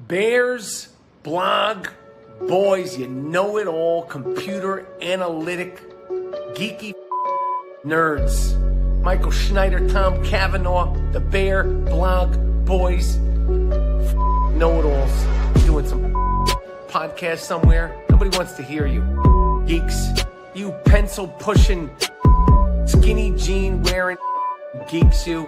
Bears, blog, boys, you know it all, computer, analytic, geeky nerds. Michael Schneider, Tom Cavanaugh, the Bear, blog, boys, know-it-alls, doing some podcast somewhere. Nobody wants to hear you. Geeks, you pencil-pushing, skinny jean-wearing geeks, you.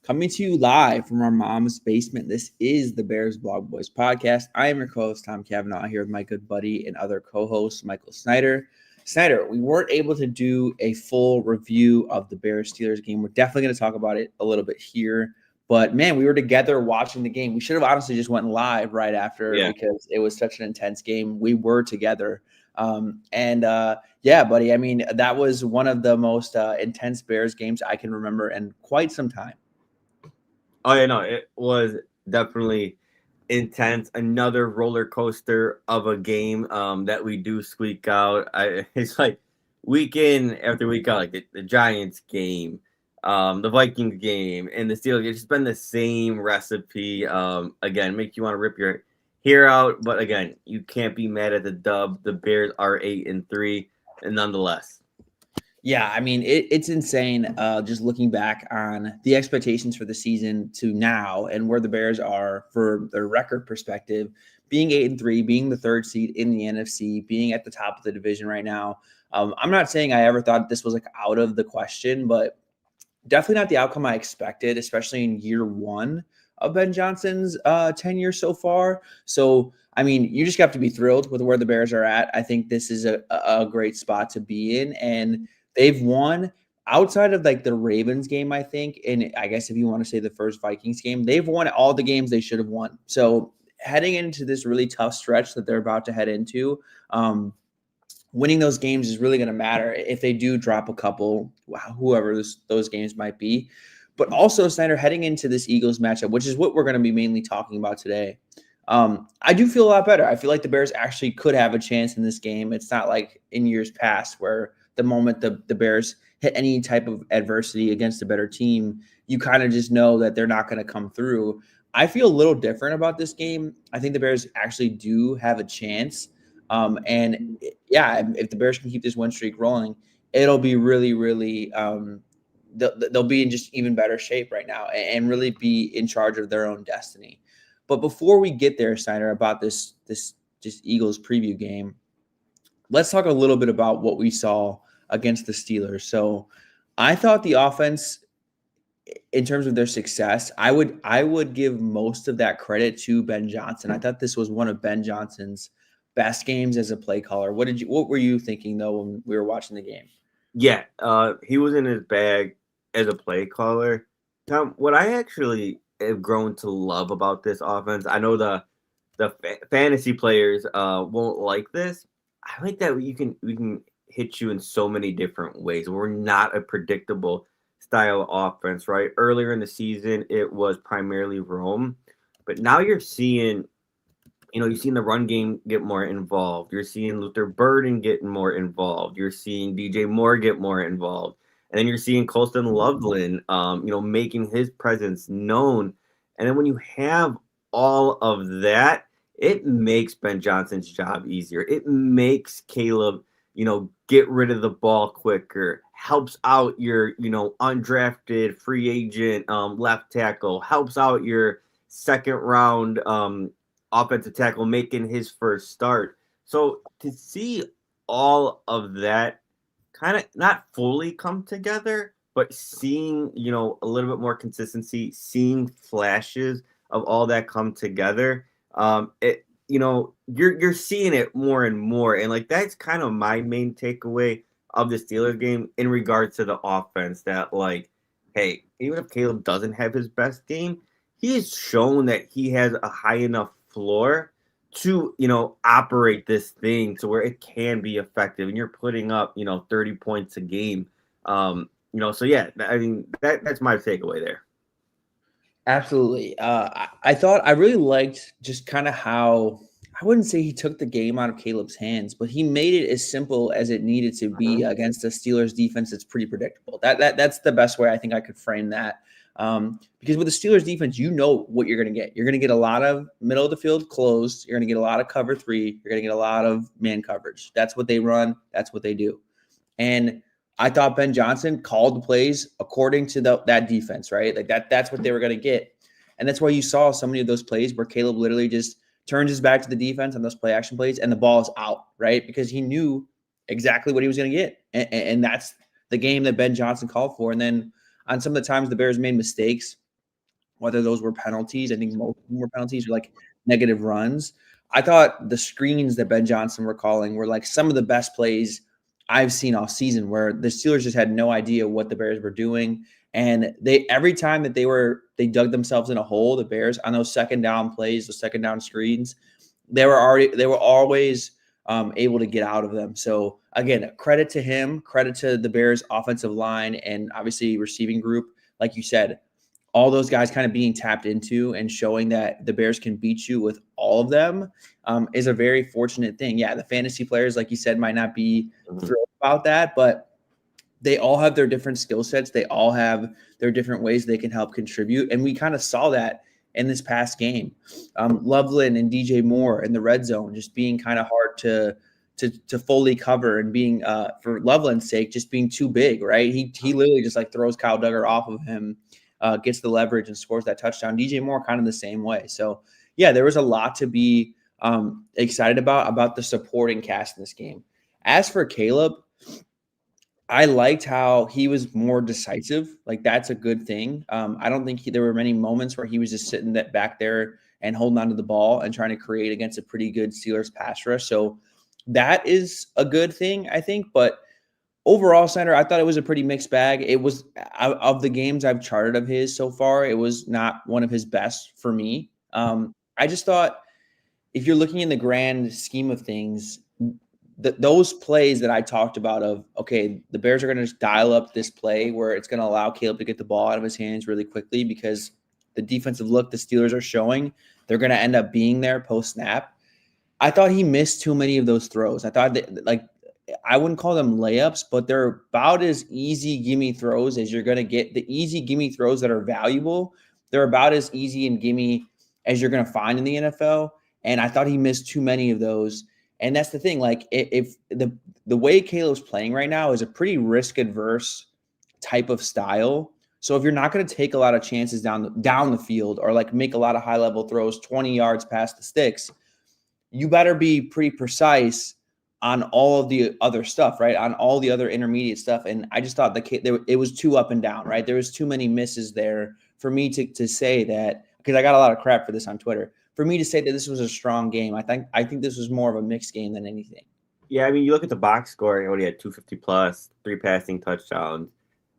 Coming to you live from our mom's basement, this is the Bears Blog Boys podcast. I am your co-host, Tom Cavanaugh, here with my good buddy and other co-host, Michael Snyder. Snyder, we weren't able to do a full review of the Bears-Steelers game. We're definitely going to talk about it a little bit here. But, man, we were together watching the game. We should have honestly just went live right after because it was such an intense game. We were together. Yeah, buddy, I mean, that was one of the most intense Bears games I can remember in quite some time. Oh, yeah, no, it was definitely intense. Another roller coaster of a game that we do squeak out. It's like week in after week out, like the Giants game, the Vikings game, and the Steelers. It's just been the same recipe. Again, make you want to rip your hair out. But again, you can't be mad at the dub. The Bears are 8-3, and nonetheless. Yeah, I mean, it's insane just looking back on the expectations for the season to now and where the Bears are for their record perspective, being 8-3, being the third seed in the NFC, being at the top of the division right now. I'm not saying I ever thought this was like out of the question, but definitely not the outcome I expected, especially in year one of Ben Johnson's tenure so far. So, I mean, you just have to be thrilled with where the Bears are at. I think this is a great spot to be in, and they've won outside of like the Ravens game, I think. And I guess if you want to say the first Vikings game, they've won all the games they should have won. So heading into this really tough stretch that they're about to head into, winning those games is really going to matter if they do drop a couple, whoever those games might be. But also, Snyder, heading into this Eagles matchup, which is what we're going to be mainly talking about today, I do feel a lot better. I feel like the Bears actually could have a chance in this game. It's not like in years past where the moment the Bears hit any type of adversity against a better team, you kind of just know that they're not going to come through. I feel a little different about this game. I think the Bears actually do have a chance. And yeah, if the Bears can keep this win streak rolling, it'll be really, really they'll be in just even better shape right now and really be in charge of their own destiny. But before we get there, Snyder, about this just Eagles preview game, let's talk a little bit about what we saw against the Steelers. So I thought the offense, in terms of their success, I would give most of that credit to Ben Johnson. I thought this was one of Ben Johnson's best games as a play caller. What were you thinking though when we were watching the game? Yeah, he was in his bag as a play caller. Tom, what I actually have grown to love about this offense, I know the fantasy players won't like this. I like that we can hit you in so many different ways. We're not a predictable style offense, right? Earlier in the season, it was primarily Rome, but now you're seeing, you've seen the run game get more involved. You're seeing Luther Burden get more involved. You're seeing DJ Moore get more involved, and then you're seeing Colston Loveland, making his presence known. And then when you have all of that, it makes Ben Johnson's job easier. It makes Caleb, get rid of the ball quicker, helps out your, undrafted free agent left tackle, helps out your second round offensive tackle making his first start. So to see all of that kind of not fully come together, but seeing, a little bit more consistency, seeing flashes of all that come together, you're seeing it more and more. And like, that's kind of my main takeaway of the Steelers game in regards to the offense, that like, hey, even if Caleb doesn't have his best game, he's shown that he has a high enough floor to, operate this thing to where it can be effective, and you're putting up, 30 points a game. So yeah, I mean, that's my takeaway there. Absolutely. I thought I really liked just kind of how, I wouldn't say he took the game out of Caleb's hands, but he made it as simple as it needed to be against a Steelers defense that's pretty predictable. That's the best way I think I could frame that. Because with the Steelers defense, you know what you're going to get. You're going to get a lot of middle of the field closed. You're going to get a lot of cover 3. You're going to get a lot of man coverage. That's what they run. That's what they do. And I thought Ben Johnson called the plays according to that defense, right? Like that's what they were going to get. And that's why you saw so many of those plays where Caleb literally just turns his back to the defense on those play action plays and the ball is out, right? Because he knew exactly what he was going to get. And that's the game that Ben Johnson called for. And then on some of the times the Bears made mistakes, whether those were penalties, I think most of them were penalties, or like negative runs. I thought the screens that Ben Johnson were calling were like some of the best plays I've seen all season, where the Steelers just had no idea what the Bears were doing. And every time that they dug themselves in a hole, the Bears on those second down plays, the second down screens, they were always able to get out of them. So again, credit to him, credit to the Bears offensive line and obviously receiving group. Like you said, all those guys kind of being tapped into and showing that the Bears can beat you with all of them is a very fortunate thing. Yeah, the fantasy players, like you said, might not be thrilled about that, but they all have their different skill sets. They all have their different ways they can help contribute. And we kind of saw that in this past game. Loveland and DJ Moore in the red zone just being kind of hard to fully cover, and being for Loveland's sake, just being too big, right? He literally just like throws Kyle Duggar off of him, gets the leverage and scores that touchdown. DJ Moore kind of the same way. So yeah, there was a lot to be excited about the supporting cast in this game. As for Caleb, I liked how he was more decisive. Like that's a good thing. I don't think there were many moments where he was just sitting back there and holding onto the ball and trying to create against a pretty good Steelers pass rush. So that is a good thing, I think. But overall, Senator, I thought it was a pretty mixed bag. It was, of the games I've charted of his so far, it was not one of his best for me. I just thought, if you're looking in the grand scheme of things, those plays that I talked about of, okay, the Bears are going to just dial up this play where it's going to allow Caleb to get the ball out of his hands really quickly, because the defensive look the Steelers are showing, they're going to end up being there post-snap. I thought he missed too many of those throws. I thought that, like, I wouldn't call them layups, but they're about as easy gimme throws as you're going to get. The easy gimme throws that are valuable, they're about as easy and gimme as you're going to find in the NFL. And I thought he missed too many of those. And that's the thing. Like, if the way Caleb's playing right now is a pretty risk-adverse type of style. So if you're not going to take a lot of chances down the field, or like make a lot of high-level throws 20 yards past the sticks, you better be pretty precise on all of the other stuff, right? On all the other intermediate stuff. And I just thought it was too up and down, right? There was too many misses there for me to say that, because I got a lot of crap for this on Twitter, for me to say that this was a strong game. I think this was more of a mixed game than anything. Yeah, I mean, you look at the box score, he already had 250 plus, 3 passing touchdowns.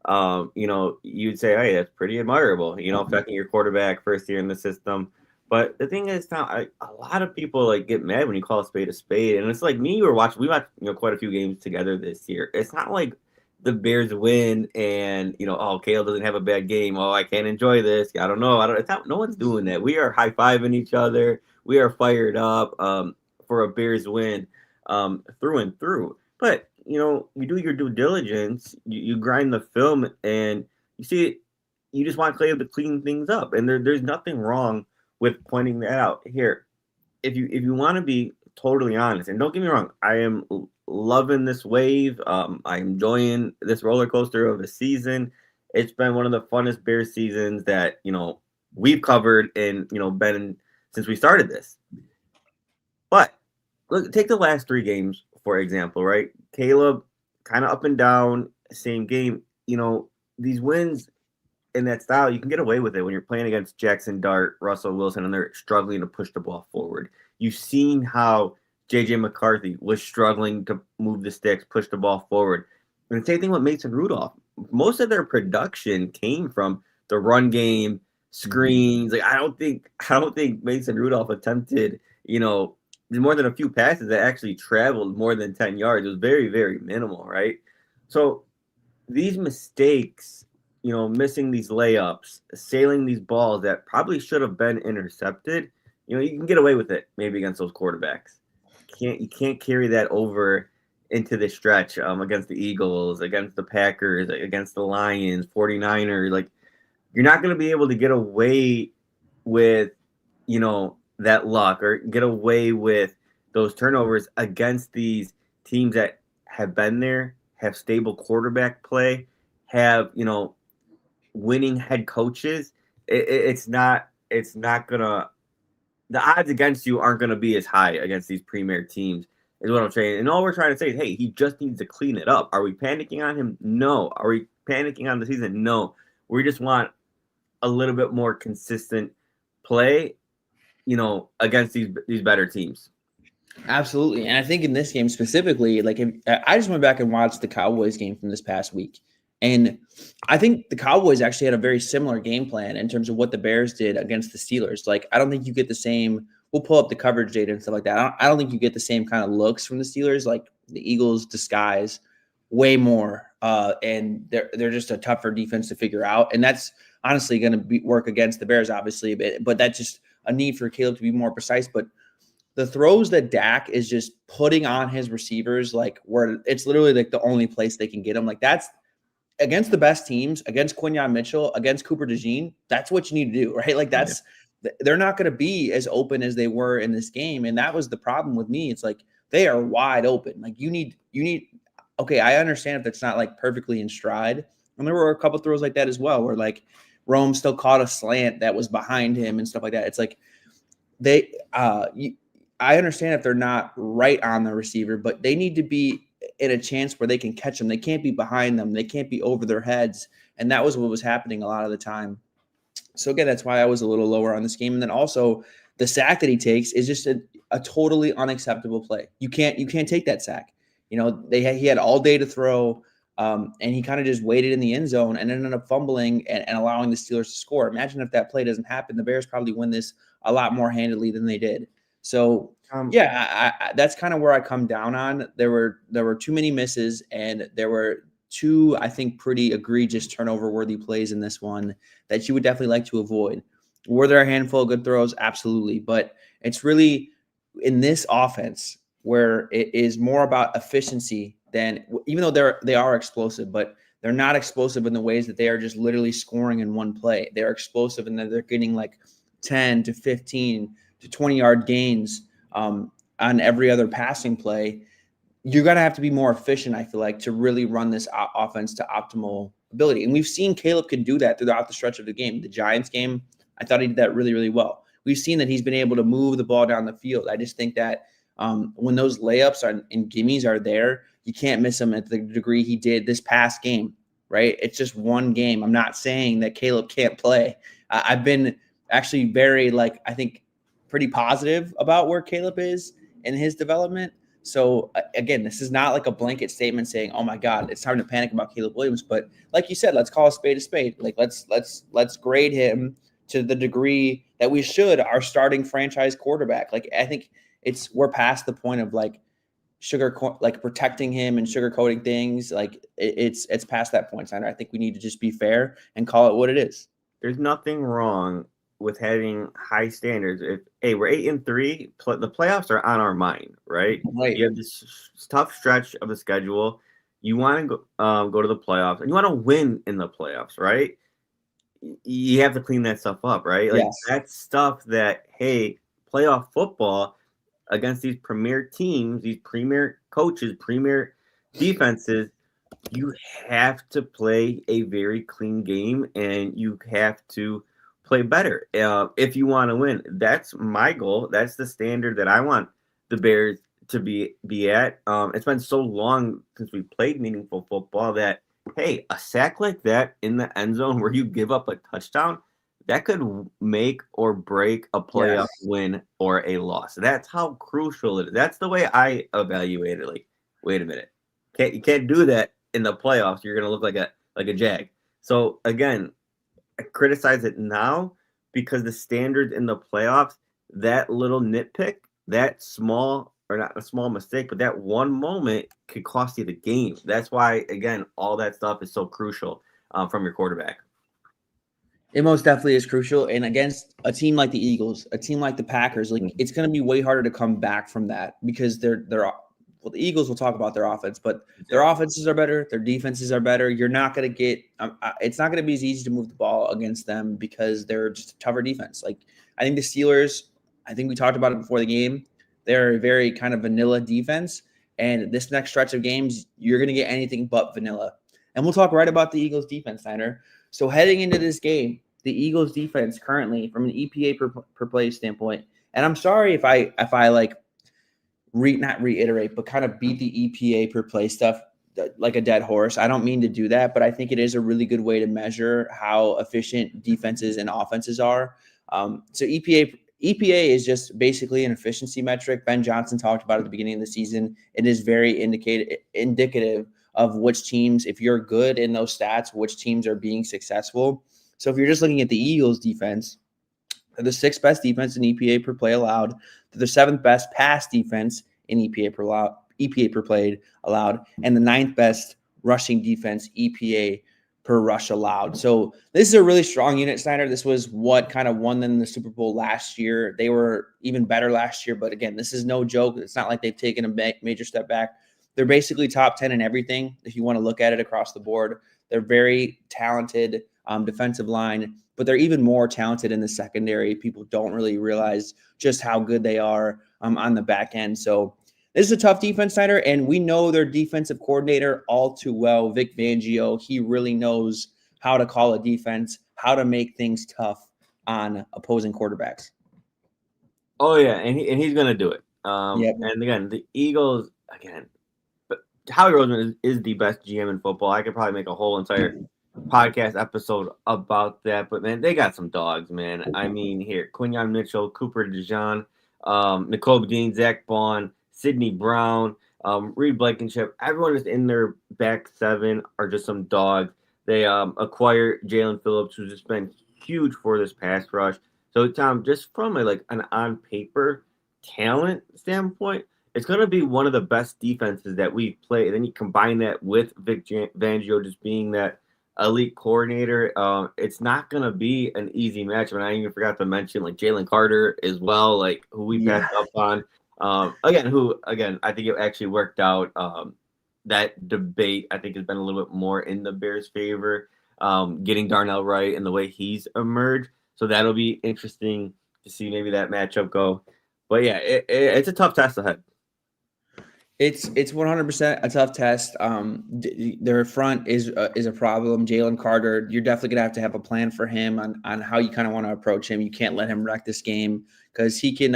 You'd say, hey, that's pretty admirable, affecting your quarterback first year in the system. But the thing is, now a lot of people like get mad when you call a spade, and it's like we watched quite a few games together this year. It's not like the Bears win and Caleb doesn't have a bad game. Oh, I can't enjoy this. I don't know. It's not. No one's doing that. We are high fiving each other. We are fired up for a Bears win through and through. But you do your due diligence. You grind the film, and you see it. You just want Caleb to clean things up, and there's nothing wrong with pointing that out. Here, if you want to be totally honest, and don't get me wrong, I am loving this wave. I'm enjoying this roller coaster of a season. It's been one of the funnest Bears seasons that we've covered and been since we started this. But look, take the last 3 games for example, right? Caleb kind of up and down, same game. These wins in that style, you can get away with it when you're playing against Jackson Dart, Russell Wilson, and they're struggling to push the ball forward. You've seen how J.J. McCarthy was struggling to move the sticks, push the ball forward. And the same thing with Mason Rudolph. Most of their production came from the run game, screens. Like I don't think Mason Rudolph attempted, more than a few passes that actually traveled more than 10 yards. It was very, very minimal, right? So these mistakes, missing these layups, sailing these balls that probably should have been intercepted, you can get away with it maybe against those quarterbacks. You can't carry that over into the stretch against the Eagles, against the Packers, against the Lions, 49ers. Like you're not going to be able to get away with, that luck or get away with those turnovers against these teams that have been there, have stable quarterback play, have, winning head coaches. It's not gonna, the odds against you aren't gonna be as high against these premier teams, is what I'm saying. And all we're trying to say is, hey, he just needs to clean it up. Are we panicking on him? No. Are we panicking on the season? No. We just want a little bit more consistent play, against these better teams. Absolutely. And I think in this game specifically, like I just went back and watched the Cowboys game from this past week. And I think the Cowboys actually had a very similar game plan in terms of what the Bears did against the Steelers. Like, I don't think you get the same, we'll pull up the coverage data and stuff like that. I don't think you get the same kind of looks from the Steelers. Like, the Eagles disguise way more. And they're just a tougher defense to figure out. And that's honestly going to work against the Bears, obviously. But that's just a need for Caleb to be more precise. But the throws that Dak is just putting on his receivers, like where it's literally like the only place they can get him. Like, that's against the best teams, against Quinyon Mitchell, against Cooper DeJean. That's what you need to do, right? Like, they're not going to be as open as they were in this game. And that was the problem with me. It's like, they are wide open. Like, you need, okay, I understand if it's not like perfectly in stride. And there were a couple throws like that as well, where like Rome still caught a slant that was behind him and stuff like that. It's like I understand if they're not right on the receiver, but they need to be in a chance where they can catch them. They can't be behind them. They can't be over their heads. And that was what was happening a lot of the time. So again, that's why I was a little lower on this game. And then also the sack that he takes is just a totally unacceptable play. You can't take that sack. He had all day to throw, and he kind of just waited in the end zone and ended up fumbling and allowing the Steelers to score. Imagine if that play doesn't happen. The Bears probably win this a lot more handily than they did. So I that's kind of where I come down on. There were too many misses, and there were two, I think, pretty egregious turnover-worthy plays in this one that you would definitely like to avoid. Were there a handful of good throws? Absolutely. But it's really in this offense where it is more about efficiency than, even though they are explosive, but they're not explosive in the ways that they are just literally scoring in one play. They're explosive in that they're getting like 10 to 15 to 20-yard gains on every other passing play. You're going to have to be more efficient, I feel like, to really run this offense to optimal ability. And we've seen Caleb can do that throughout the stretch of the game. The Giants game, I thought he did that really, really well. We've seen that he's been able to move the ball down the field. I just think that when those layups and gimmies are there, you can't miss them at the degree he did this past game, right? It's just one game. I'm not saying that Caleb can't play. I've been actually very, I think, pretty positive about where Caleb is in his development. So again, this is not like a blanket statement saying, "Oh my God, it's time to panic about Caleb Williams." But like you said, let's call a spade a spade. Like let's grade him to the degree that we should our starting franchise quarterback. Like, I think we're past the point of protecting him and sugarcoating things. Like it's past that point, Snyder. I think we need to just be fair and call it what it is. There's nothing wrong with having high standards. If we're 8-3, the playoffs are on our mind, right? Right. You have this tough stretch of the schedule. You want to go to the playoffs, and you want to win in the playoffs, right? You have to clean that stuff up, right? Like, yes. That's stuff that, hey, playoff football against these premier teams, these premier coaches, premier defenses, you have to play a very clean game, and you have to play better if you want to win. That's my goal. That's the standard that I want the Bears to be at. It's been so long since we played meaningful football that, hey, a sack like that in the end zone where you give up a touchdown, that could make or break a playoff win or a loss. That's how crucial it is. That's the way I evaluate it. Like, wait a minute, you can't do that in the playoffs. You're gonna look like a jag. So again, I criticize it now because the standards in the playoffs, that little nitpick, that small, or not a small mistake, but that one moment could cost you the game. That's why, again, all that stuff is so crucial from your quarterback. It most definitely is crucial. And against a team like the Eagles, a team like the Packers, it's going to be way harder to come back from that because they're well, the Eagles will talk about their offense, but their offenses are better. Their defenses are better. You're not going to get it's not going to be as easy to move the ball against them because they're just a tougher defense. Like, I think the Steelers, I think we talked about it before the game. They're a very kind of vanilla defense. And this next stretch of games, you're going to get anything but vanilla. And we'll talk right about the Eagles defense, Snyder. So heading into this game, the Eagles defense currently from an EPA per play standpoint, and I'm sorry if I like not reiterate, but kind of beat the EPA per play stuff like a dead horse. I don't mean to do that, but I think it is a really good way to measure how efficient defenses and offenses are. So EPA is just basically an efficiency metric. Ben Johnson talked about it at the beginning of the season. It is very indicative of which teams, if you're good in those stats, which teams are being successful. So if you're just looking at the Eagles defense, they're the 6th best defense in EPA per play allowed. They're the 7th best pass defense in EPA per play allowed, and the 9th best rushing defense EPA per rush allowed. So this is a really strong unit, Snyder. This was what kind of won them the Super Bowl last year. They were even better last year, but again, this is no joke. It's not like they've taken a major step back. They're basically top 10 in everything if you want to look at it across the board. They're very talented defensive line, but they're even more talented in the secondary. People don't really realize just how good they are on the back end. So this is a tough defense, Snyder, and we know their defensive coordinator all too well, Vic Fangio. He really knows how to call a defense, how to make things tough on opposing quarterbacks. Oh, yeah, and he's going to do it. Yep. And, again, the Eagles, but Howie Roseman is the best GM in football. I could probably make a whole entire podcast episode about that. But, man, they got some dogs, man. I mean, here, Quinyon Mitchell, Cooper DeJean, Nicole Dean, Zach Bond, Sidney Brown, Reed Blankenship. Everyone is in their back 7 are just some dogs. They acquired Jalen Phillips, who's just been huge for this pass rush. So, Tom, just from an on-paper talent standpoint, it's going to be one of the best defenses that we've played. And then you combine that with Vic Fangio just being that elite coordinator. It's not going to be an easy match. I even forgot to mention Jalen Carter as well, who we passed up on. Again, I think it actually worked out. That debate, I think, has been a little bit more in the Bears' favor, getting Darnell Wright and the way he's emerged. So that'll be interesting to see maybe that matchup go. But, yeah, it's a tough test ahead. It's 100% a tough test. Their front is a problem. Jalen Carter, you're definitely gonna have to have a plan for him on how you kind of want to approach him. You can't let him wreck this game because he can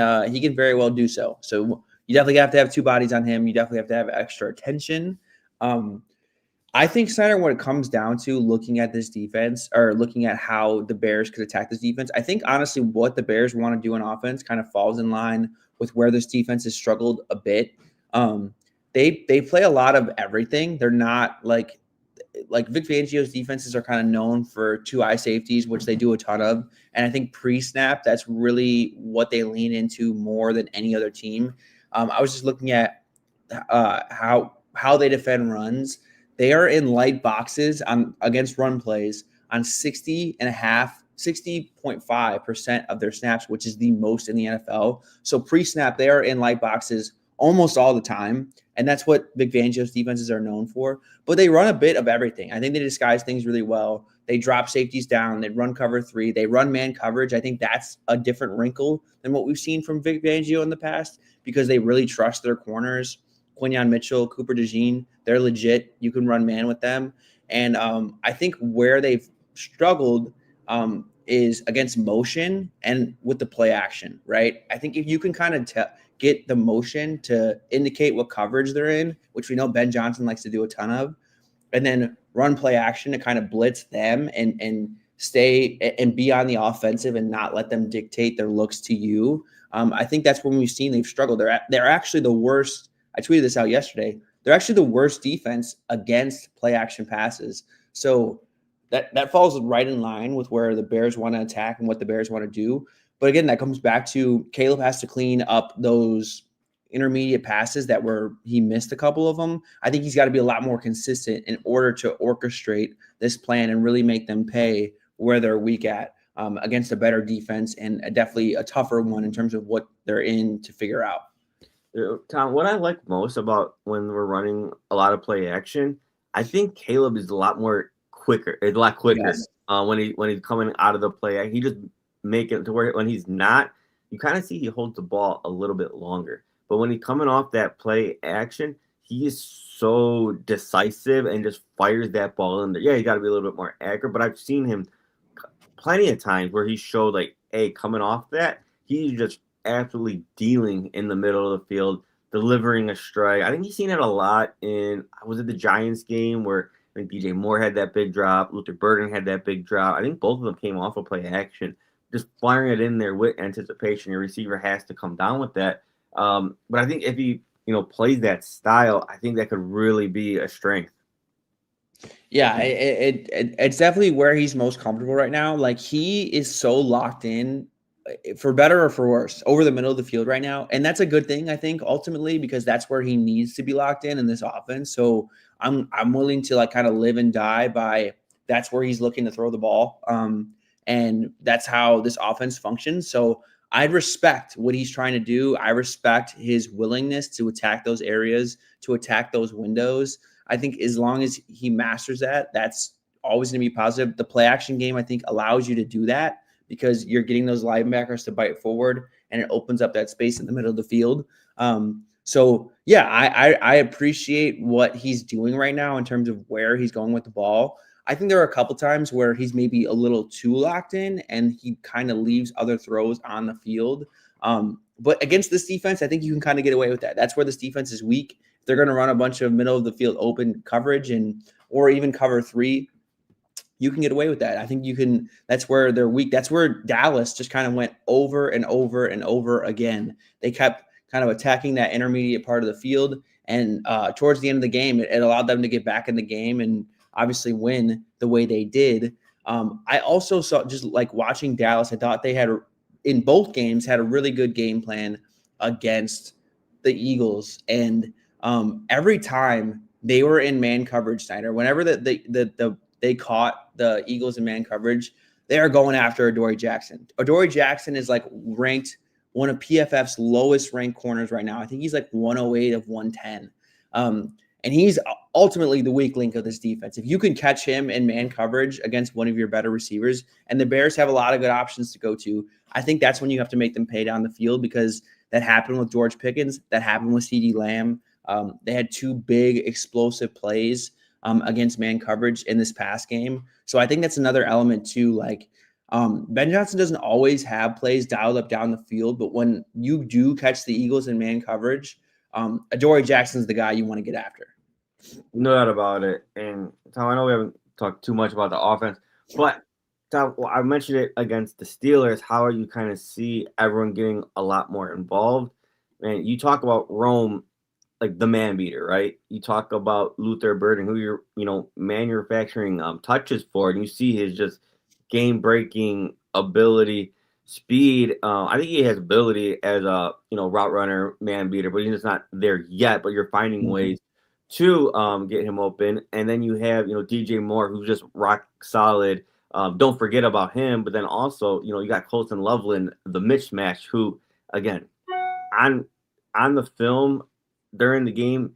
very well do so. So you definitely have to have 2 bodies on him. You definitely have to have extra attention. I think, Snyder, when it comes down to looking at this defense or looking at how the Bears could attack this defense, I think honestly what the Bears want to do on offense kind of falls in line with where this defense has struggled a bit. They play a lot of everything. They're not like Vic Fangio's defenses are kind of known for 2 eye safeties, which they do a ton of. And I think pre-snap, that's really what they lean into more than any other team. I was just looking at how they defend runs. They are in light boxes against run plays on 60.5% of their snaps, which is the most in the NFL. So pre-snap, they are in light boxes almost all the time. And that's what Vic Fangio's defenses are known for. But they run a bit of everything. I think they disguise things really well. They drop safeties down. They run cover 3. They run man coverage. I think that's a different wrinkle than what we've seen from Vic Fangio in the past because they really trust their corners. Quinyon Mitchell, Cooper DeJean, they're legit. You can run man with them. And I think where they've struggled is against motion and with the play action, right? I think if you can kind of get the motion to indicate what coverage they're in, which we know Ben Johnson likes to do a ton of, and then run play action to kind of blitz them and stay and be on the offensive and not let them dictate their looks to you. I think that's when we've seen they've struggled. They're actually the worst. I tweeted this out yesterday. They're actually the worst defense against play action passes. So that falls right in line with where the Bears want to attack and what the Bears want to do. But again, that comes back to Caleb has to clean up those intermediate passes he missed a couple of them. I think he's got to be a lot more consistent in order to orchestrate this plan and really make them pay where they're weak at against a better defense and definitely a tougher one in terms of what they're in to figure out. Tom, what I like most about when we're running a lot of play action, I think Caleb is a lot more quicker. It's a lot quicker Yes. when he's coming out of the play. He just make it to where when he's not, you kind of see he holds the ball a little bit longer. But when he's coming off that play action, he is so decisive and just fires that ball in there. Yeah, you got to be a little bit more accurate. But I've seen him plenty of times where he showed like, hey, coming off that, he's just absolutely dealing in the middle of the field, delivering a strike. I think he's seen it a lot in was it the Giants game where I think DJ Moore had that big drop, Luther Burden had that big drop. I think both of them came off of play action, just firing it in there with anticipation. Your receiver has to come down with that. But I think if he plays that style, I think that could really be a strength. Yeah, it's definitely where he's most comfortable right now. Like he is so locked in, for better or for worse, over the middle of the field right now, and that's a good thing, I think, ultimately, because that's where he needs to be locked in this offense. So I'm willing to like kind of live and die by that's where he's looking to throw the ball, and that's how this offense functions. So I respect what he's trying to do. I respect his willingness to attack those areas, to attack those windows. I think as long as he masters that, that's always going to be positive. The play action game, I think, allows you to do that because you're getting those linebackers to bite forward and it opens up that space in the middle of the field. So yeah, I appreciate what he's doing right now in terms of where he's going with the ball. I think there are a couple times where he's maybe a little too locked in and he kind of leaves other throws on the field. But against this defense, I think you can kind of get away with that. That's where this defense is weak. They're going to run a bunch of middle of the field open coverage or even cover 3. You can get away with that. I think you can. That's where they're weak. That's where Dallas just kind of went over and over and over again. They kept kind of attacking that intermediate part of the field. And towards the end of the game, it allowed them to get back in the game and obviously win the way they did. I also saw, just like watching Dallas, I thought they had, in both games, had a really good game plan against the Eagles. And every time they were in man coverage, Snyder, whenever they caught the Eagles in man coverage, they are going after Adoree Jackson. Adoree Jackson is like ranked one of PFF's lowest ranked corners right now. I think he's like 108 of 110. And he's ultimately the weak link of this defense. If you can catch him in man coverage against one of your better receivers, and the Bears have a lot of good options to go to, I think that's when you have to make them pay down the field, because that happened with George Pickens. That happened with CeeDee Lamb. They had 2 big explosive plays against man coverage in this past game. So I think that's another element too. Like Ben Johnson doesn't always have plays dialed up down the field, but when you do catch the Eagles in man coverage, Adoree Jackson's the guy you want to get after. No doubt about it. And Tom, I know we haven't talked too much about the offense, but Tom, I mentioned it against the Steelers. How you kind of see everyone getting a lot more involved. And you talk about Rome, like the man beater, right? You talk about Luther Burden, who you're, manufacturing touches for, and you see his just game-breaking ability, speed. I think he has ability as a route runner, man beater, but he's just not there yet. But you're finding ways to get him open, and then you have DJ Moore, who's just rock solid. Don't forget about him, but then also you got Colton Loveland, the mismatch, who again on the film during the game,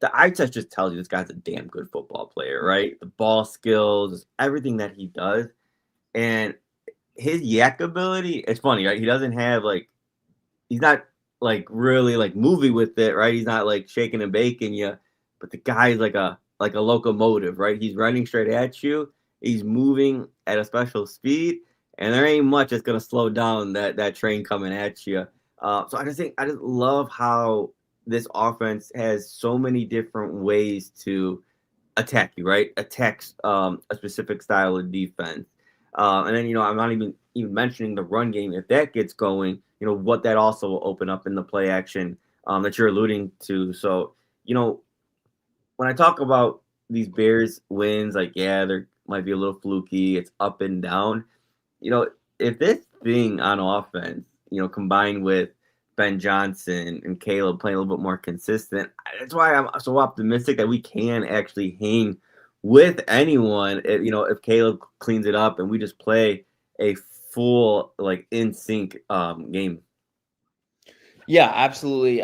the eye test just tells you this guy's a damn good football player, right? The ball skills, everything that he does, and his yak ability. It's funny, right? He doesn't have he's not really movie with it, right? He's not shaking and baking you, but the guy's like a locomotive, right? He's running straight at you. He's moving at a special speed, and there ain't much that's gonna slow down that train coming at you. So I just love how this offense has so many different ways to attack you, right? Attacks a specific style of defense. And then, I'm not even mentioning the run game. If that gets going, what that also will open up in the play action that you're alluding to. So, when I talk about these Bears wins, there might be a little fluky. It's up and down. If this thing on offense, combined with Ben Johnson and Caleb playing a little bit more consistent, that's why I'm so optimistic that we can actually hang with anyone. If Caleb cleans it up and we just play a full in sync game. Yeah, absolutely.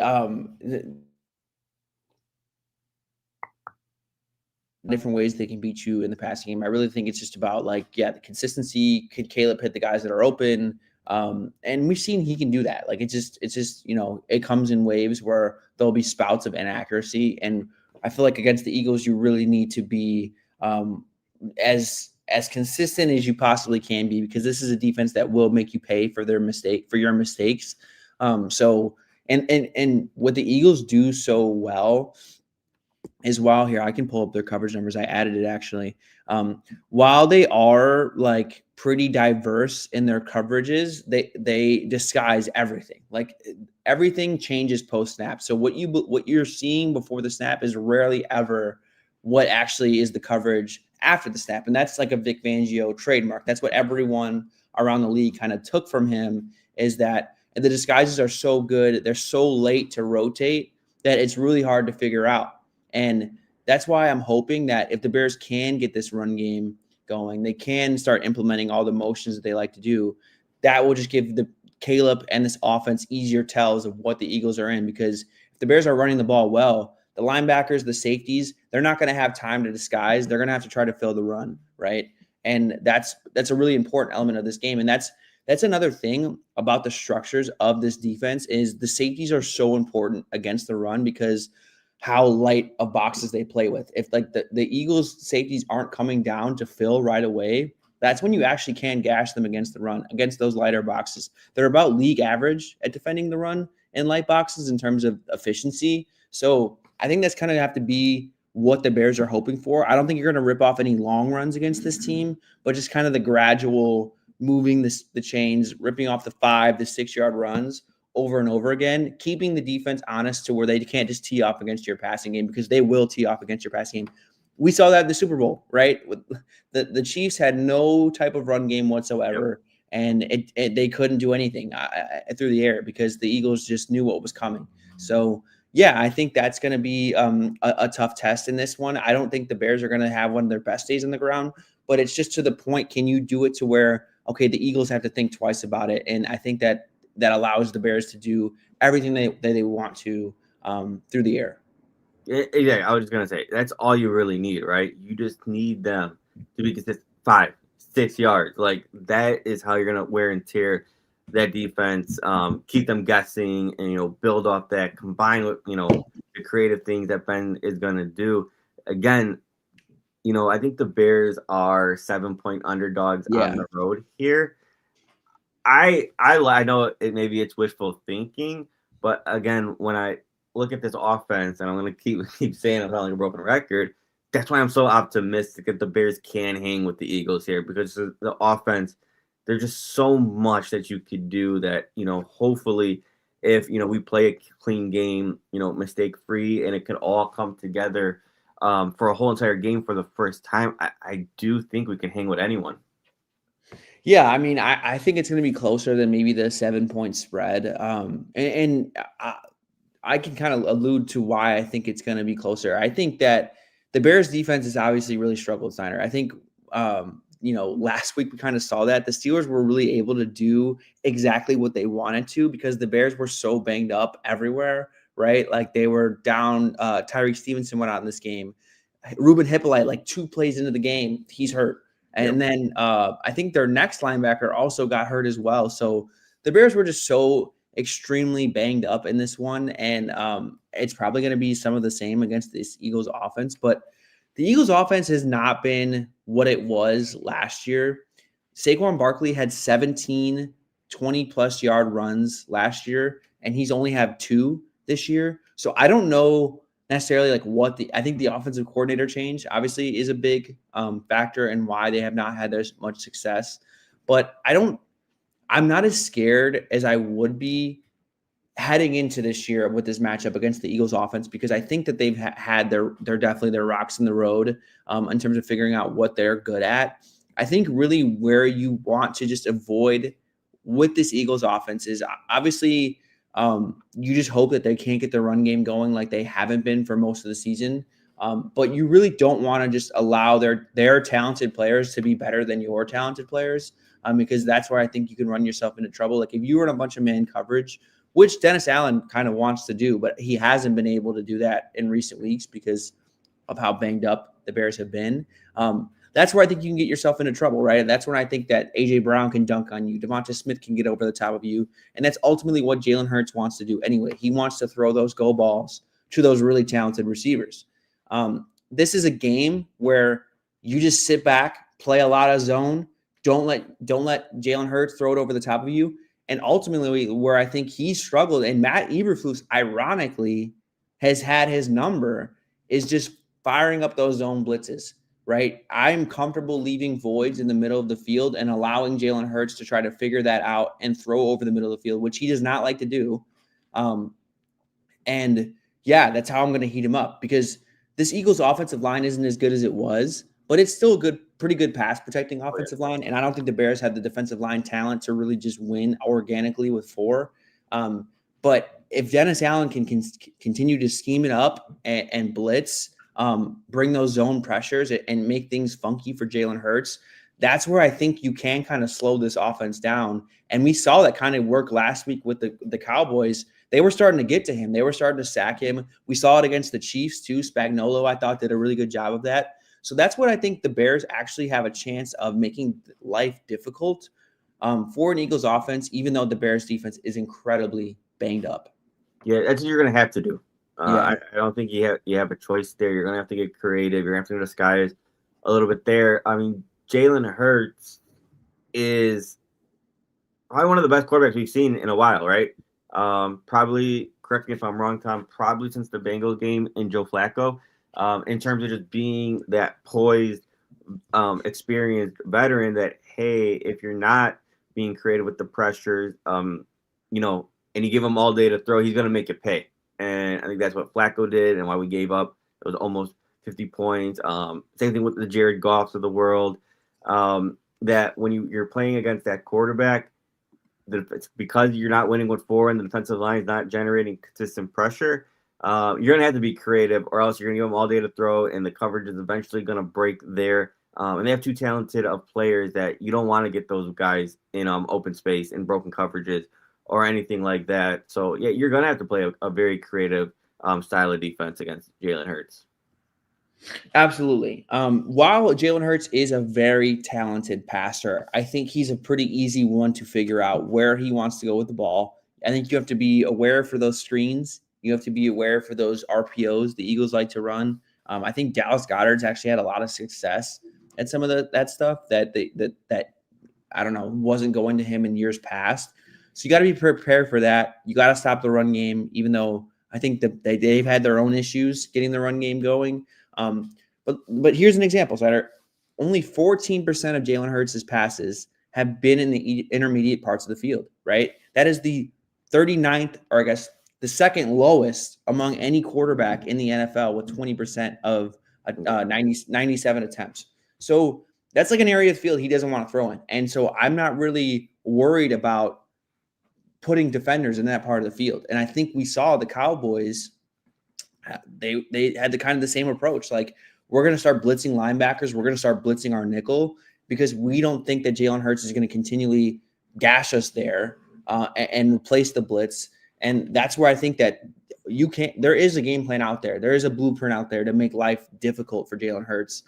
Different ways they can beat you in the passing game. I really think it's just about like, yeah, the consistency. Could Caleb hit the guys that are open? And we've seen he can do that. Like it's just, it comes in waves where there'll be spouts of inaccuracy. And I feel like against the Eagles, you really need to be as consistent as you possibly can be, because this is a defense that will make you pay for your mistakes. So and what the Eagles do so well is, while here I can pull up their coverage numbers. I added it actually. While they are like pretty diverse in their coverages, they disguise everything. Like everything changes post snap. So what you're seeing before the snap is rarely ever what actually is the coverage after the snap, and that's like a Vic Fangio trademark. That's what everyone around the league kind of took from him, is that the disguises are so good, they're so late to rotate, that it's really hard to figure out. And that's why I'm hoping that if the Bears can get this run game going, they can start implementing all the motions that they like to do. That will just give the Caleb and this offense easier tells of what the Eagles are in, because if the Bears are running the ball well, the linebackers, the safeties, they're not going to have time to disguise. They're going to have to try to fill the run, right? And that's a really important element of this game. And that's another thing about the structures of this defense, is the safeties are so important against the run, because how light of boxes they play with. If like the Eagles safeties aren't coming down to fill right away, that's when you actually can gash them against the run, against those lighter boxes. They're about league average at defending the run in light boxes in terms of efficiency. So I think that's kind of have to be what the Bears are hoping for. I don't think you're going to rip off any long runs against this team, but just kind of the gradual moving the chains, ripping off the 5 to 6 yard runs over and over again, keeping the defense honest to where they can't just tee off against your passing game, because they will tee off against your passing game. We saw that in the Super Bowl, right? The Chiefs had no type of run game whatsoever, and they couldn't do anything through the air, because the Eagles just knew what was coming. So yeah, I think that's going to be a tough test in this one. I don't think the Bears are going to have one of their best days on the ground, but it's just to the point, can you do it to where, okay, the Eagles have to think twice about it? And I think that allows the Bears to do everything they want to through the air. Yeah, I was just gonna say that's all you really need, right? You just need them to be consistent, 5, 6 yards. Like that is how you're gonna wear and tear that defense, keep them guessing, and build off that. Combined with the creative things that Ben is gonna do. Again, I think the Bears are 7-point underdogs on the road here. I know maybe it's wishful thinking, but again, when I look at this offense, and I'm going to keep saying I'm not like a broken record, that's why I'm so optimistic that the Bears can hang with the Eagles here, because the offense, there's just so much that you could do that, hopefully if, we play a clean game, mistake free, and it could all come together for a whole entire game for the first time, I do think we can hang with anyone. Yeah, I mean, I think it's going to be closer than maybe the 7-point spread. And I can kind of allude to why I think it's going to be closer. I think that the Bears defense has obviously really struggled, Steiner. I think, last week we kind of saw that the Steelers were really able to do exactly what they wanted to, because the Bears were so banged up everywhere, right? Like they were down. Tyreek Stevenson went out in this game. Ruben Hippolyte, like 2 plays into the game, he's hurt. And then I think their next linebacker also got hurt as well. So the Bears were just so extremely banged up in this one. And it's probably going to be some of the same against this Eagles offense. But the Eagles offense has not been what it was last year. Saquon Barkley had 17 20-plus yard runs last year, and he's only had 2 this year. So I don't know necessarily like I think the offensive coordinator change obviously is a big factor in why they have not had as much success. But I'm not as scared as I would be heading into this year with this matchup against the Eagles offense, because I think that they've had they're definitely their rocks in the road in terms of figuring out what they're good at. I think really where you want to just avoid with this Eagles offense is obviously you just hope that they can't get the run game going like they haven't been for most of the season. But you really don't want to just allow their talented players to be better than your talented players, because that's where I think you can run yourself into trouble. Like if you were in a bunch of man coverage which Dennis Allen kind of wants to do, but he hasn't been able to do that in recent weeks because of how banged up the Bears have been. That's where I think you can get yourself into trouble, right? And that's when I think that A.J. Brown can dunk on you. Devonta Smith can get over the top of you. And that's ultimately what Jalen Hurts wants to do anyway. He wants to throw those go balls to those really talented receivers. This is a game where you just sit back, play a lot of zone. Don't let Jalen Hurts throw it over the top of you. And ultimately, where I think he struggled, and Matt Eberflus, ironically, has had his number, is just firing up those zone blitzes. Right, I'm comfortable leaving voids in the middle of the field and allowing Jalen Hurts to try to figure that out and throw over the middle of the field, which he does not like to do. And yeah, that's how I'm going to heat him up, because this Eagles offensive line isn't as good as it was, but it's still a pretty good pass protecting offensive line. And I don't think the Bears have the defensive line talent to really just win organically with 4. But if Dennis Allen can continue to scheme it up and blitz, bring those zone pressures and make things funky for Jalen Hurts, that's where I think you can kind of slow this offense down. And we saw that kind of work last week with the Cowboys. They were starting to get to him. They were starting to sack him. We saw it against the Chiefs too. Spagnuolo, I thought, did a really good job of that. So that's what I think the Bears actually have a chance of making life difficult for an Eagles offense, even though the Bears defense is incredibly banged up. Yeah, that's what you're going to have to do. I don't think you have a choice there. You're going to have to get creative. You're going to have to disguise a little bit there. I mean, Jalen Hurts is probably one of the best quarterbacks we've seen in a while, right? Probably, correct me if I'm wrong, Tom, probably since the Bengals game and Joe Flacco, in terms of just being that poised, experienced veteran that, hey, if you're not being creative with the pressures, and you give him all day to throw, he's going to make it pay. And I think that's what Flacco did and why we gave up. It was almost 50 points. Same thing with the Jared Goffs of the world. That when you're playing against that quarterback, it's because you're not winning with 4 and the defensive line is not generating consistent pressure, you're going to have to be creative, or else you're going to give them all day to throw, and the coverage is eventually going to break there. And they have too talented of players that you don't want to get those guys in open space and broken coverages or anything like that. So, yeah, you're going to have to play a very creative style of defense against Jalen Hurts. Absolutely. While Jalen Hurts is a very talented passer, I think he's a pretty easy one to figure out where he wants to go with the ball. I think you have to be aware for those screens. You have to be aware for those RPOs the Eagles like to run. I think Dallas Goedert's actually had a lot of success at some of that stuff that I don't know, wasn't going to him in years past. So you got to be prepared for that. You got to stop the run game, even though I think that they've had their own issues getting the run game going. But here's an example, Sider. Only 14% of Jalen Hurts' passes have been in the intermediate parts of the field, right? That is the 39th, or I guess the second lowest among any quarterback in the NFL, with 20% of 97 attempts. So that's like an area of the field he doesn't want to throw in. And so I'm not really worried about putting defenders in that part of the field. And I think we saw the Cowboys, they had the same approach. Like, we're going to start blitzing linebackers. We're going to start blitzing our nickel, because we don't think that Jalen Hurts is going to continually gash us there and replace the blitz. And that's where I think that there is a game plan out there. There is a blueprint out there to make life difficult for Jalen Hurts.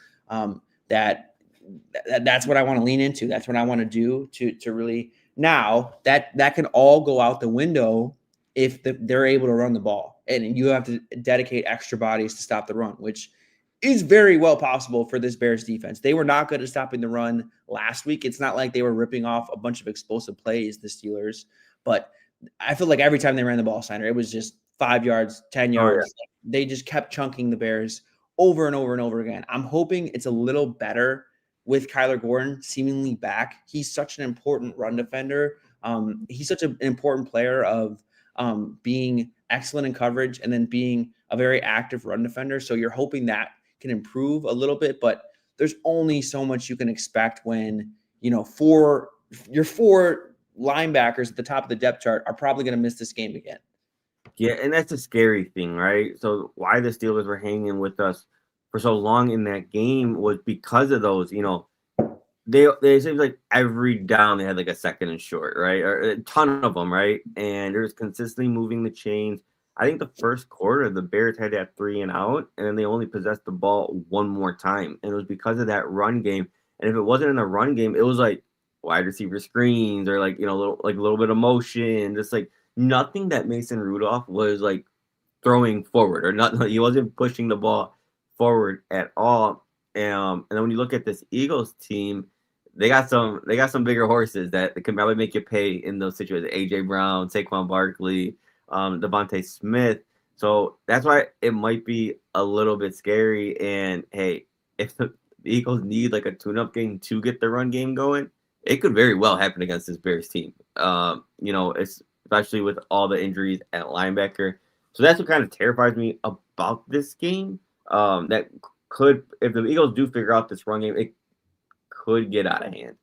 That's what I want to lean into. That's what I want to do to really. Now that can all go out the window if they're able to run the ball, and you have to dedicate extra bodies to stop the run, which is very well possible for this Bears defense. They were not good at stopping the run last week. It's not like they were ripping off a bunch of explosive plays, the Steelers, but I feel like every time they ran the ball, Snyder, it was just 5 yards, 10 yards. Yeah. They just kept chunking the Bears over and over and over again. I'm hoping it's a little better with Kyler Gordon seemingly back. He's such an important run defender. He's such an important player of being excellent in coverage and then being a very active run defender. So you're hoping that can improve a little bit, but there's only so much you can expect when, your four linebackers at the top of the depth chart are probably going to miss this game again. Yeah, and that's a scary thing, right? So why the Steelers were hanging with us for so long in that game was because of those, they seems like every down they had like a second and short, right? Or a ton of them, right? And they're just consistently moving the chains. I think the first quarter the Bears had that 3-and-out, and then they only possessed the ball one more time, and it was because of that run game. And if it wasn't in the run game, it was like wide receiver screens or like a little bit of motion, just like nothing that Mason Rudolph was like throwing forward or not. He wasn't pushing the ball forward at all. And then when you look at this Eagles team, they got some bigger horses that can probably make you pay in those situations. AJ Brown, Saquon Barkley, Devontae Smith. So that's why it might be a little bit scary. And hey, if the Eagles need like a tune-up game to get the run game going, it could very well happen against this Bears team. Especially with all the injuries at linebacker. So that's what kind of terrifies me about this game. That could, if the Eagles do figure out this run game, it could get out of hand.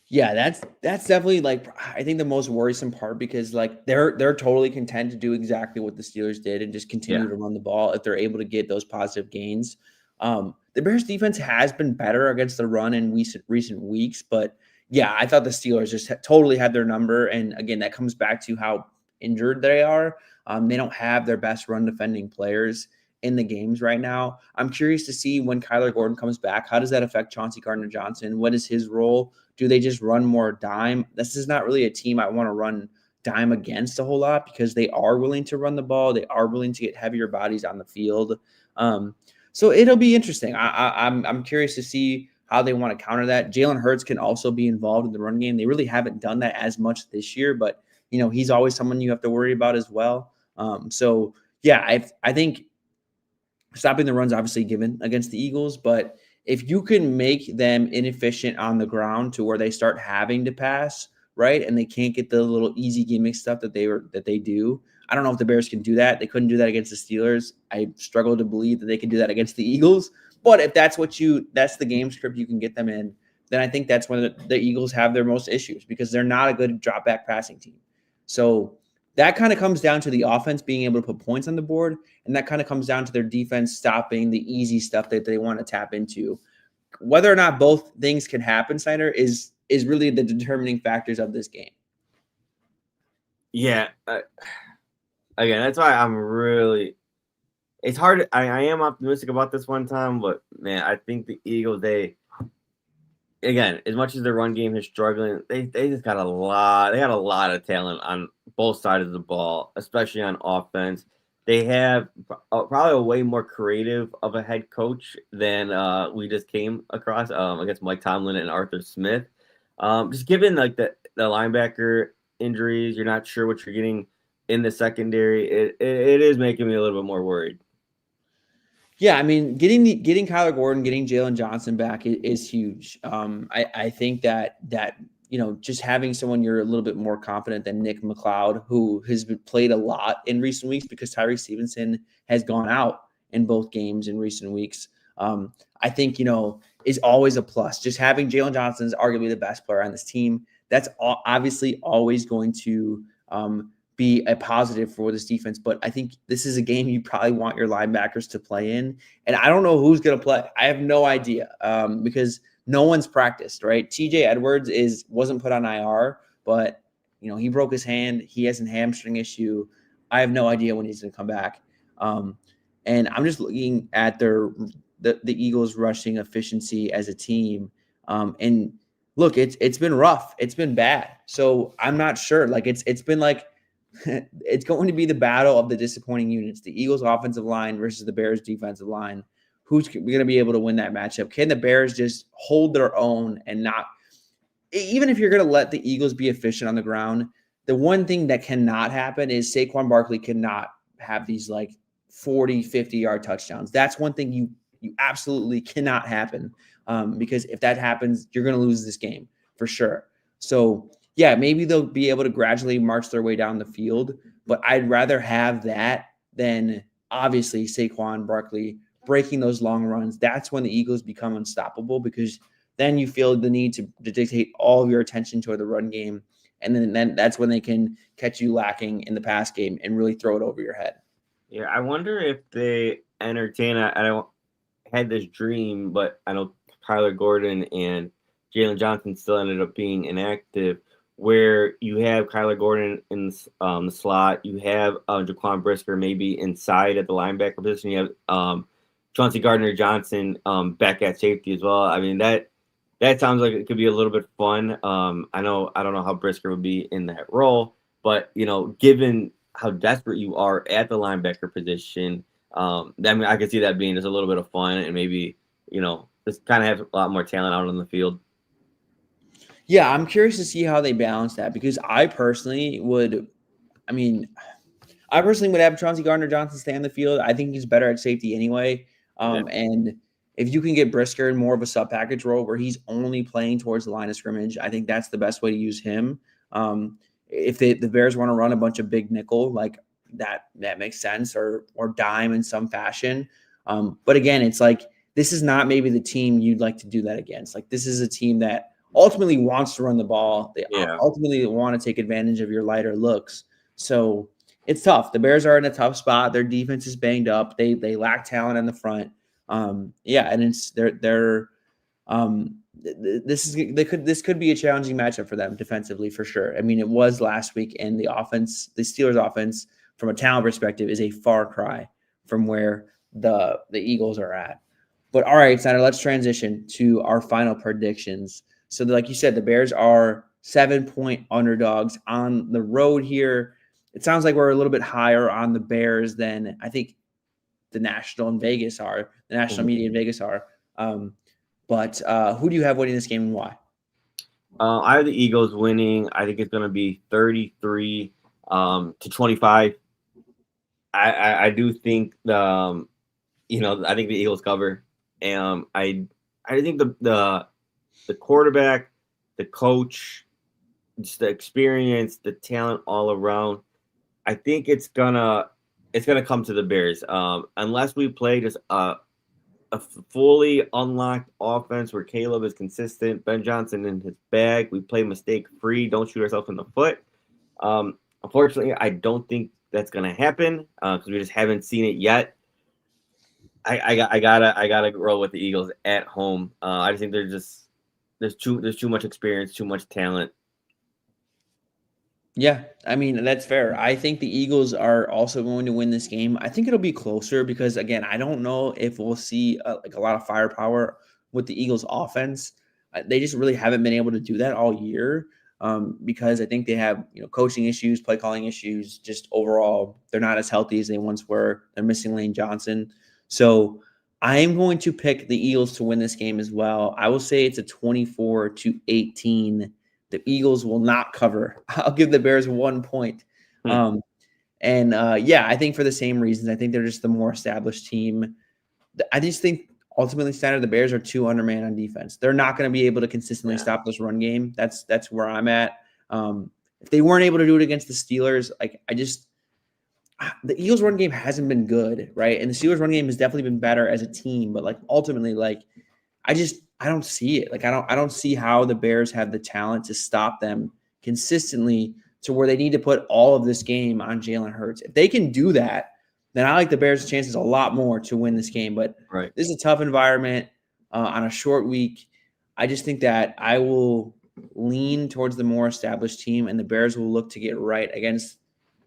Yeah, that's definitely like I think the most worrisome part because like they're totally content to do exactly what the Steelers did and just continue to run the ball if they're able to get those positive gains. The Bears defense has been better against the run in recent weeks, but yeah, I thought the Steelers just totally had their number. And again, that comes back to how injured they are. They don't have their best run defending players in the games right now. I'm curious to see when Kyler Gordon comes back. How does that affect Chauncey Gardner-Johnson? What is his role? Do they just run more dime? This is not really a team I want to run dime against a whole lot because they are willing to run the ball. They are willing to get heavier bodies on the field. So it'll be interesting. I'm curious to see how they want to counter that. Jalen Hurts can also be involved in the run game. They really haven't done that as much this year, but he's always someone you have to worry about as well. So yeah, I think stopping the run's obviously given against the Eagles, but if you can make them inefficient on the ground to where they start having to pass, right, and they can't get the little easy gimmick stuff that they do. I don't know if the Bears can do that. They couldn't do that against the Steelers. I struggle to believe that they can do that against the Eagles. But if that's that's the game script you can get them in, then I think that's when the Eagles have their most issues because they're not a good drop back passing team. So that kind of comes down to the offense being able to put points on the board, and that kind of comes down to their defense stopping the easy stuff that they want to tap into. Whether or not both things can happen, Snyder, is really the determining factors of this game. Yeah. Again, that's why it's hard. I am optimistic about this one time, but man, I think the Eagles, again, as much as their run game is struggling, they just got a lot. They got a lot of talent on both sides of the ball, especially on offense. They have probably a way more creative of a head coach than we just came across against Mike Tomlin and Arthur Smith. Just given like the linebacker injuries, you're not sure what you're getting in the secondary. It is making me a little bit more worried. Yeah, I mean, getting Kyler Gordon, getting Jalen Johnson back is huge. I think that just having someone you're a little bit more confident than Nick McLeod, who has been played a lot in recent weeks because Tyree Stevenson has gone out in both games in recent weeks. I think is always a plus. Just having Jalen Johnson is arguably the best player on this team. That's obviously always going to be a positive for this defense. But I think this is a game you probably want your linebackers to play in. And I don't know who's going to play. I have no idea because no one's practiced, right? TJ Edwards wasn't put on IR, but he broke his hand. He has a hamstring issue. I have no idea when he's going to come back. And I'm just looking at the Eagles rushing efficiency as a team. And look, it's been rough. It's been bad. So I'm not sure. Like it's been like, it's going to be the battle of the disappointing units, the Eagles offensive line versus the Bears defensive line. Who's going to be able to win that matchup? Can the Bears just hold their own and not, even if you're going to let the Eagles be efficient on the ground, the one thing that cannot happen is Saquon Barkley cannot have these like 40, 50-yard touchdowns. That's one thing you absolutely cannot happen because if that happens, you're going to lose this game for sure. So yeah, maybe they'll be able to gradually march their way down the field, but I'd rather have that than obviously Saquon Barkley breaking those long runs. That's when the Eagles become unstoppable because then you feel the need to dictate all of your attention toward the run game. And then that's when they can catch you lacking in the pass game and really throw it over your head. Yeah, I wonder if they entertain. I don't had this dream, but I know Tyler Gordon and Jalen Johnson still ended up being inactive, where you have Kyler Gordon in the slot, you have Jaquan Brisker maybe inside at the linebacker position, you have Chauncey Gardner-Johnson back at safety as well. I mean, that sounds like it could be a little bit fun. I don't know how Brisker would be in that role, but given how desperate you are at the linebacker position, I mean, I could see that being just a little bit of fun and maybe just kind of have a lot more talent out on the field. Yeah, I'm curious to see how they balance that because I personally would have Chauncey Gardner-Johnson stay on the field. I think he's better at safety anyway. And if you can get Brisker in more of a sub package role where he's only playing towards the line of scrimmage, I think that's the best way to use him. If the Bears want to run a bunch of big nickel, like that makes sense, or dime in some fashion. But again, it's like this is not maybe the team you'd like to do that against. Like this is a team that ultimately wants to run the ball. They ultimately want to take advantage of your lighter looks. So it's tough. The Bears are in a tough spot. Their defense is banged up. They lack talent in the front. And it's this could be a challenging matchup for them defensively for sure. I mean, it was last week, and the Steelers offense from a talent perspective is a far cry from where the Eagles are at. But all right, Snyder, let's transition to our final predictions. So like you said, the Bears are 7-point underdogs on the road here. It sounds like we're a little bit higher on the Bears than I think the national media in Vegas are. But who do you have winning this game and why? I have the Eagles winning. I think it's going to be 33 to 25. I do think I think the Eagles cover. I think the quarterback, the coach, just the experience, the talent all around. I think it's gonna come to the Bears unless we play just a fully unlocked offense where Caleb is consistent, Ben Johnson in his bag. We play mistake free. Don't shoot ourselves in the foot. Unfortunately, I don't think that's gonna happen because we just haven't seen it yet. I gotta roll with the Eagles at home. I just think there's too much experience, too much talent. Yeah, I mean, that's fair. I think the Eagles are also going to win this game. I think it'll be closer because, again, I don't know if we'll see a lot of firepower with the Eagles offense. They just really haven't been able to do that all year because I think they have, coaching issues, play calling issues, just overall, they're not as healthy as they once were. They're missing Lane Johnson. So I am going to pick the Eagles to win this game as well. I will say it's a 24-18. The Eagles will not cover. I'll give the Bears 1 point. I think for the same reasons. I think they're just the more established team. I just think ultimately, the Bears are too undermanned on defense. They're not going to be able to consistently stop this run game. That's where I'm at. If they weren't able to do it against the Steelers, the Eagles run game hasn't been good, right? And the Steelers run game has definitely been better as a team, but ultimately, I don't see it. I don't see how the Bears have the talent to stop them consistently to where they need to put all of this game on Jalen Hurts. If they can do that, then I like the Bears' chances a lot more to win this game. But This is a tough environment on a short week. I just think that I will lean towards the more established team, and the Bears will look to get right against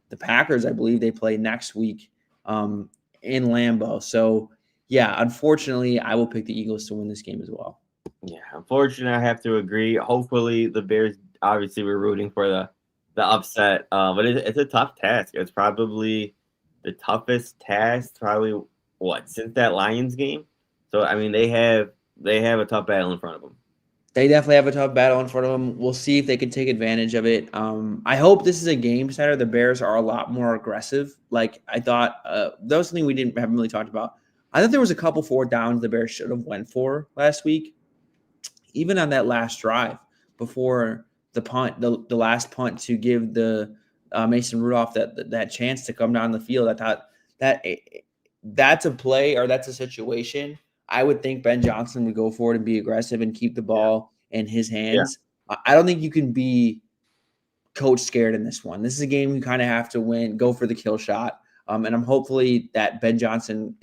the Packers. I believe they play next week in Lambeau. So, yeah, unfortunately, I will pick the Eagles to win this game as well. Yeah, unfortunately, I have to agree. Hopefully, the Bears, obviously, we're rooting for the upset, but it's a tough task. It's probably the toughest task, since that Lions game. So, I mean, they have a tough battle in front of them. They definitely have a tough battle in front of them. We'll see if they can take advantage of it. I hope this is a game center. The Bears are a lot more aggressive. Like I thought, that was something we haven't really talked about. I thought there was a couple 4th downs the Bears should have went for last week, even on that last drive before the punt, the last punt to give the Mason Rudolph that chance to come down the field. I thought that's a play or that's a situation. I would think Ben Johnson would go for it and be aggressive and keep the ball in his hands. Yeah. I don't think you can be coach scared in this one. This is a game you kind of have to win, go for the kill shot. And I'm hopefully that Ben Johnson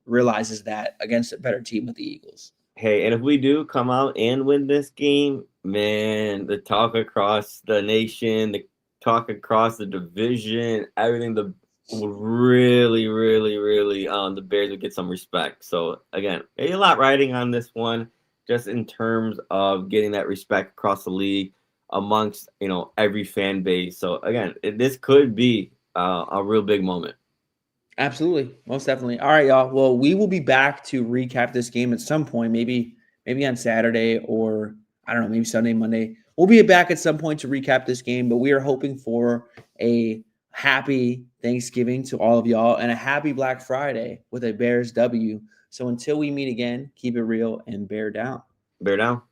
realizes that against a better team with the Eagles. Hey, and if we do come out and win this game, man, the talk across the nation, the talk across the division, everything, the would really, really, really, the Bears would get some respect. So again, a lot riding on this one, just in terms of getting that respect across the league amongst every fan base. So again, this could be a real big moment. Absolutely. Most definitely. All right, y'all. Well, we will be back to recap this game at some point, maybe on Saturday, or I don't know, maybe Sunday, Monday. We'll be back at some point to recap this game, but we are hoping for a happy Thanksgiving to all of y'all and a happy Black Friday with a Bears W. So until we meet again, keep it real and bear down. Bear down.